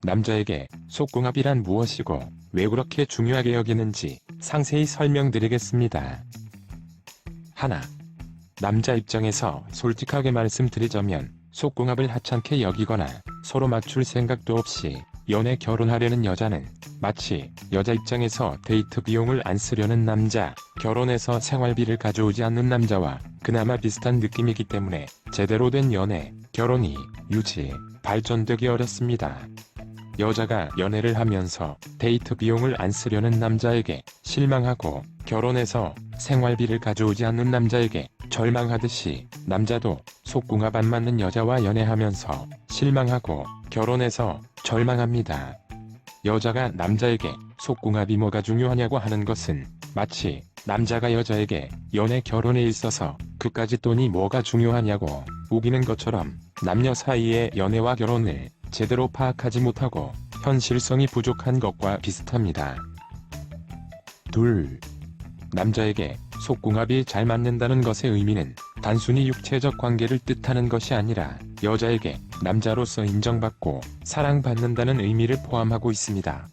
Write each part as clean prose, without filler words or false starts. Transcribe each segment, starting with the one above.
남자에게 속궁합이란 무엇이고 왜 그렇게 중요하게 여기는지 상세히 설명드리겠습니다. 하나. 남자 입장에서 솔직하게 말씀드리자면 속궁합을 하찮게 여기거나 서로 맞출 생각도 없이 연애 결혼하려는 여자는 마치 여자 입장에서 데이트 비용을 안 쓰려는 남자, 결혼해서 생활비를 가져오지 않는 남자와 그나마 비슷한 느낌이기 때문에 제대로 된 연애, 결혼이 유지, 발전되기 어렵습니다. 여자가 연애를 하면서 데이트 비용을 안 쓰려는 남자에게 실망하고 결혼해서 생활비를 가져오지 않는 남자에게 절망하듯이 남자도 속궁합 안 맞는 여자와 연애하면서 실망하고 결혼해서 절망합니다. 여자가 남자에게 속궁합이 뭐가 중요하냐고 하는 것은 마치 남자가 여자에게 연애 결혼에 있어서 그까짓 돈이 뭐가 중요하냐고 우기는 것처럼 남녀 사이의 연애와 결혼을 제대로 파악하지 못하고 현실성이 부족한 것과 비슷합니다. 둘. 남자에게 속궁합이 잘 맞는다는 것의 의미는 단순히 육체적 관계를 뜻하는 것이 아니라 여자에게 남자로서 인정받고 사랑받는다는 의미를 포함하고 있습니다.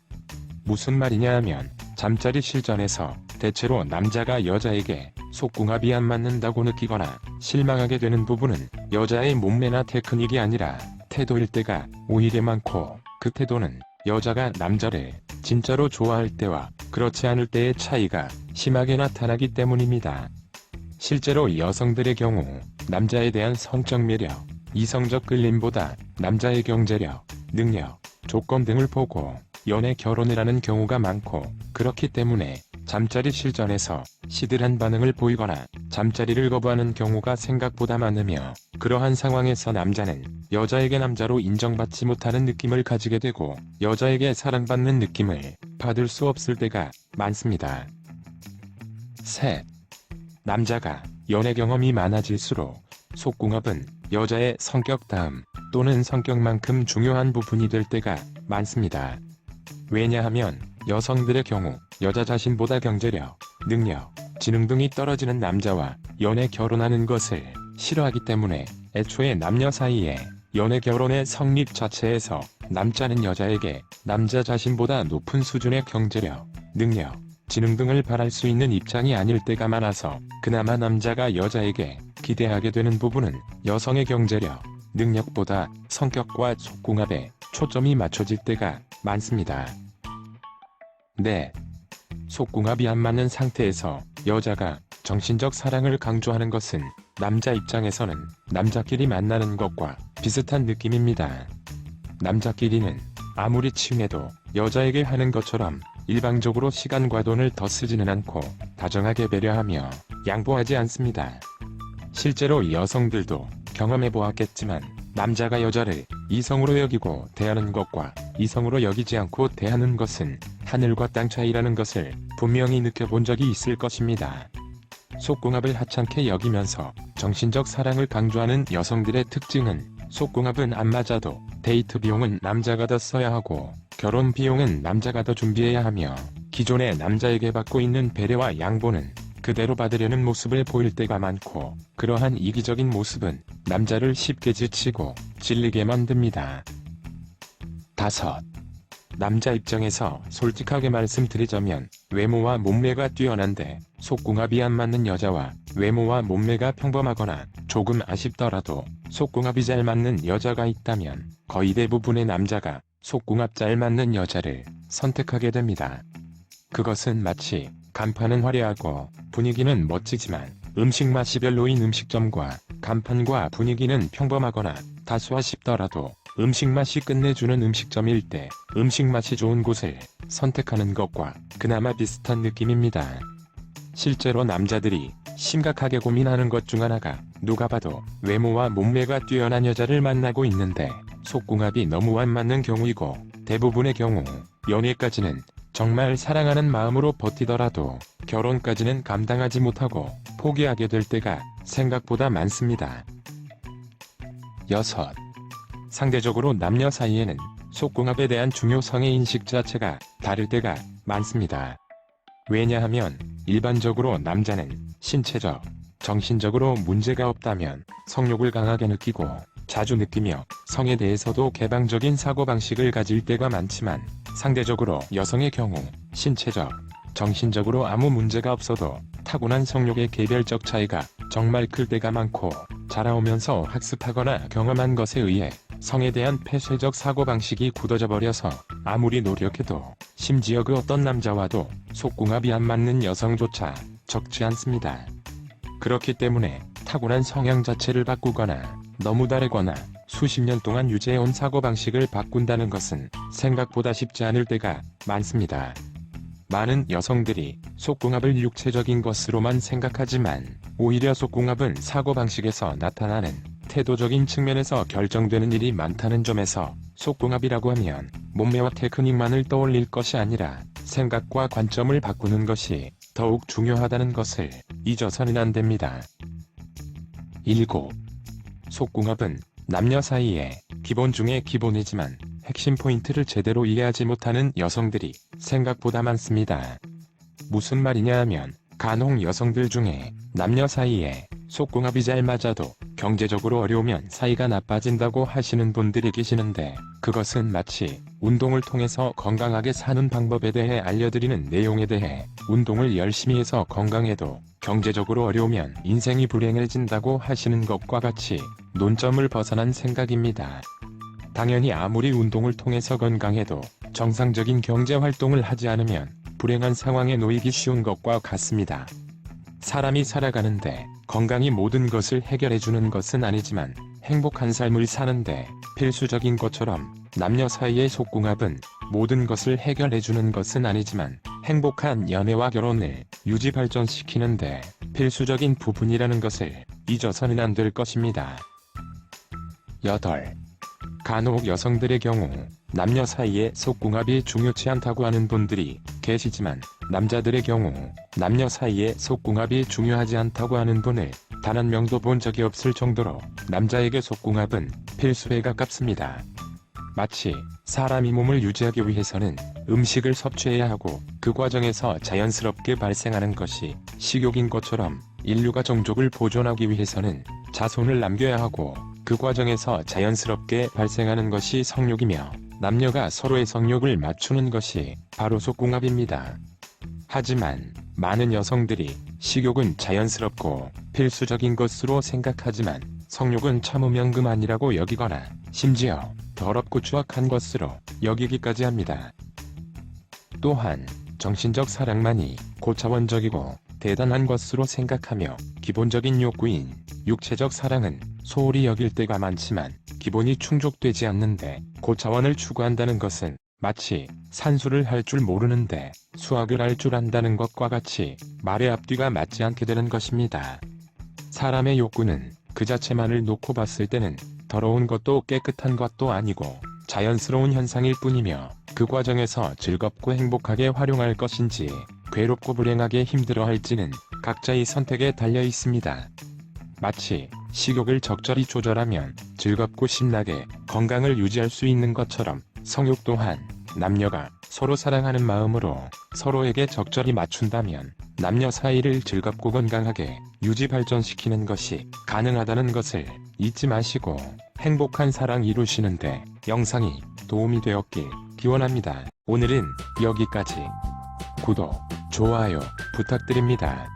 무슨 말이냐 하면 잠자리 실전에서 대체로 남자가 여자에게 속궁합이 안 맞는다고 느끼거나 실망하게 되는 부분은 여자의 몸매나 테크닉이 아니라 태도일 때가 오히려 많고, 그 태도는 여자가 남자를 진짜로 좋아할 때와 그렇지 않을 때의 차이가 심하게 나타나기 때문입니다. 실제로 여성들의 경우 남자에 대한 성적 매력, 이성적 끌림보다 남자의 경제력, 능력, 조건 등을 보고 연애 결혼을 하는 경우가 많고, 그렇기 때문에 잠자리 실전에서 시들한 반응을 보이거나 잠자리를 거부하는 경우가 생각보다 많으며, 그러한 상황에서 남자는 여자에게 남자로 인정받지 못하는 느낌을 가지게 되고 여자에게 사랑받는 느낌을 받을 수 없을 때가 많습니다. 셋. 남자가 연애 경험이 많아질수록 속궁합은 여자의 성격 다음 또는 성격만큼 중요한 부분이 될 때가 많습니다. 왜냐하면 여성들의 경우 여자 자신보다 경제력, 능력, 지능 등이 떨어지는 남자와 연애 결혼하는 것을 싫어하기 때문에 애초에 남녀 사이에 연애 결혼의 성립 자체에서 남자는 여자에게 남자 자신보다 높은 수준의 경제력, 능력, 지능 등을 바랄 수 있는 입장이 아닐 때가 많아서 그나마 남자가 여자에게 기대하게 되는 부분은 여성의 경제력, 능력보다 성격과 속궁합에 초점이 맞춰질 때가 많습니다. 네. 속궁합이 안 맞는 상태에서 여자가 정신적 사랑을 강조하는 것은 남자 입장에서는 남자끼리 만나는 것과 비슷한 느낌입니다. 남자끼리는 아무리 친해도 여자에게 하는 것처럼 일방적으로 시간과 돈을 더 쓰지는 않고 다정하게 배려하며 양보하지 않습니다. 실제로 여성들도 경험해보았겠지만 남자가 여자를 이성으로 여기고 대하는 것과 이성으로 여기지 않고 대하는 것은 하늘과 땅 차이라는 것을 분명히 느껴본 적이 있을 것입니다. 속궁합을 하찮게 여기면서 정신적 사랑을 강조하는 여성들의 특징은 속궁합은 안 맞아도 데이트 비용은 남자가 더 써야 하고 결혼 비용은 남자가 더 준비해야 하며 기존의 남자에게 받고 있는 배려와 양보는 그대로 받으려는 모습을 보일 때가 많고, 그러한 이기적인 모습은 남자를 쉽게 지치고 질리게 만듭니다. 5. 남자 입장에서 솔직하게 말씀드리자면 외모와 몸매가 뛰어난데 속궁합이 안 맞는 여자와 외모와 몸매가 평범하거나 조금 아쉽더라도 속궁합이 잘 맞는 여자가 있다면 거의 대부분의 남자가 속궁합 잘 맞는 여자를 선택하게 됩니다. 그것은 마치 간판은 화려하고 분위기는 멋지지만 음식 맛이 별로인 음식점과 간판과 분위기는 평범하거나 다소 아쉽더라도 음식 맛이 끝내주는 음식점일 때 음식 맛이 좋은 곳을 선택하는 것과 그나마 비슷한 느낌입니다. 실제로 남자들이 심각하게 고민하는 것 중 하나가 누가 봐도 외모와 몸매가 뛰어난 여자를 만나고 있는데 속궁합이 너무 안 맞는 경우이고, 대부분의 경우 연애까지는 정말 사랑하는 마음으로 버티더라도 결혼까지는 감당하지 못하고 포기하게 될 때가 생각보다 많습니다. 6. 상대적으로 남녀 사이에는 속궁합에 대한 중요성의 인식 자체가 다를 때가 많습니다. 왜냐하면 일반적으로 남자는 신체적, 정신적으로 문제가 없다면 성욕을 강하게 느끼고 자주 느끼며 성에 대해서도 개방적인 사고방식을 가질 때가 많지만 상대적으로 여성의 경우 신체적, 정신적으로 아무 문제가 없어도 타고난 성욕의 개별적 차이가 정말 클 때가 많고 자라오면서 학습하거나 경험한 것에 의해 성에 대한 폐쇄적 사고방식이 굳어져 버려서 아무리 노력해도 심지어 그 어떤 남자와도 속궁합이 안 맞는 여성조차 적지 않습니다. 그렇기 때문에 타고난 성향 자체를 바꾸거나 너무 다르거나 수십 년 동안 유지해온 사고방식을 바꾼다는 것은 생각보다 쉽지 않을 때가 많습니다. 많은 여성들이 속궁합을 육체적인 것으로만 생각하지만 오히려 속궁합은 사고방식에서 나타나는 태도적인 측면에서 결정되는 일이 많다는 점에서 속궁합이라고 하면 몸매와 테크닉만을 떠올릴 것이 아니라 생각과 관점을 바꾸는 것이 더욱 중요하다는 것을 잊어서는 안 됩니다. 7. 속궁합은 남녀 사이의 기본 중의 기본이지만 핵심 포인트를 제대로 이해하지 못하는 여성들이 생각보다 많습니다. 무슨 말이냐 하면 간혹 여성들 중에 남녀 사이에 속궁합이 잘 맞아도 경제적으로 어려우면 사이가 나빠진다고 하시는 분들이 계시는데 그것은 마치 운동을 통해서 건강하게 사는 방법에 대해 알려드리는 내용에 대해 운동을 열심히 해서 건강해도 경제적으로 어려우면 인생이 불행해진다고 하시는 것과 같이 논점을 벗어난 생각입니다. 당연히 아무리 운동을 통해서 건강해도 정상적인 경제 활동을 하지 않으면 불행한 상황에 놓이기 쉬운 것과 같습니다. 사람이 살아가는데 건강이 모든 것을 해결해주는 것은 아니지만 행복한 삶을 사는데 필수적인 것처럼 남녀 사이의 속궁합은 모든 것을 해결해주는 것은 아니지만 행복한 연애와 결혼을 유지 발전시키는데 필수적인 부분이라는 것을 잊어서는 안 될 것입니다. 8. 간혹 여성들의 경우 남녀 사이의 속궁합이 중요치 않다고 하는 분들이 계시지만 남자들의 경우 남녀 사이의 속궁합이 중요하지 않다고 하는 분을 단 한 명도 본 적이 없을 정도로 남자에게 속궁합은 필수에 가깝습니다. 마치 사람이 몸을 유지하기 위해서는 음식을 섭취해야 하고 그 과정에서 자연스럽게 발생하는 것이 식욕인 것처럼 인류가 종족을 보존하기 위해서는 자손을 남겨야 하고 그 과정에서 자연스럽게 발생하는 것이 성욕이며 남녀가 서로의 성욕을 맞추는 것이 바로 속궁합입니다. 하지만 많은 여성들이 식욕은 자연스럽고 필수적인 것으로 생각하지만 성욕은 참으면 그만이라고 여기거나 심지어 더럽고 추악한 것으로 여기기까지 합니다. 또한 정신적 사랑만이 고차원적이고 대단한 것으로 생각하며 기본적인 욕구인 육체적 사랑은 소홀히 여길 때가 많지만 기본이 충족되지 않는데 고차원을 추구한다는 것은 마치 산수를 할 줄 모르는데 수학을 할 줄 안다는 것과 같이 말의 앞뒤가 맞지 않게 되는 것입니다. 사람의 욕구는 그 자체만을 놓고 봤을 때는 더러운 것도 깨끗한 것도 아니고 자연스러운 현상일 뿐이며 그 과정에서 즐겁고 행복하게 활용할 것인지 괴롭고 불행하게 힘들어할지는 각자의 선택에 달려 있습니다. 마치 식욕을 적절히 조절하면 즐겁고 신나게 건강을 유지할 수 있는 것처럼 성욕 또한 남녀가 서로 사랑하는 마음으로 서로에게 적절히 맞춘다면 남녀 사이를 즐겁고 건강하게 유지 발전시키는 것이 가능하다는 것을 잊지 마시고 행복한 사랑 이루시는데 영상이 도움이 되었길 기원합니다. 오늘은 여기까지. 구독, 좋아요 부탁드립니다.